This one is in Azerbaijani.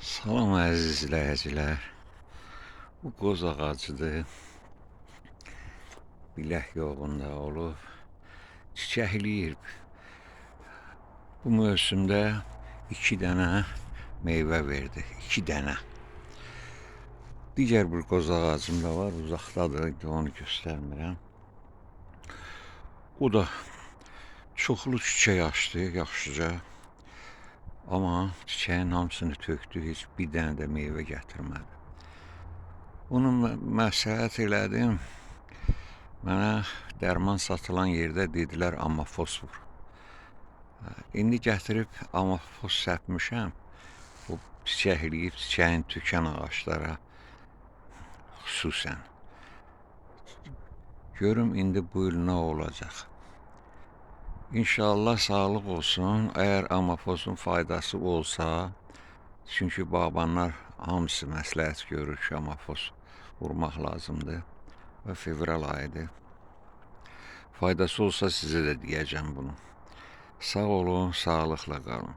Salam əziz izləyicilər. Bu qoz ağacıdır. Bilək yoğunda olub. Çiçəkləyir. Bu mövsümdə 2 dənə meyvə verdi. 2 dənə. Digər bir qoz ağacım da var. Uzaqdadır. Onu göstərmirəm. O da çoxlu çiçək açdı. Yaxşıca. Amma çiçəyin hamısını tökdü. Heç bir dənə də meyvə gətirmədi. Bunu məsləhət elədim. Mənə dərman satılan yerdə dedilər amafos vur. İndi gətirib amafos səpmişəm. Bu çiçəkləyib çiçəyin tükən ağaçlara xüsusən. Görüm indi bu il nə olacaq. İnşallah sağlıq olsun. Əgər amafosun faydası olsa, çünki bağbanlar hamısı məsləhət görür ki, amafos vurmaq lazımdır. Və fevral ayıdır. Faydası olsa sizə də deyəcəm bunu. Sağ olun, sağlıqla qalın.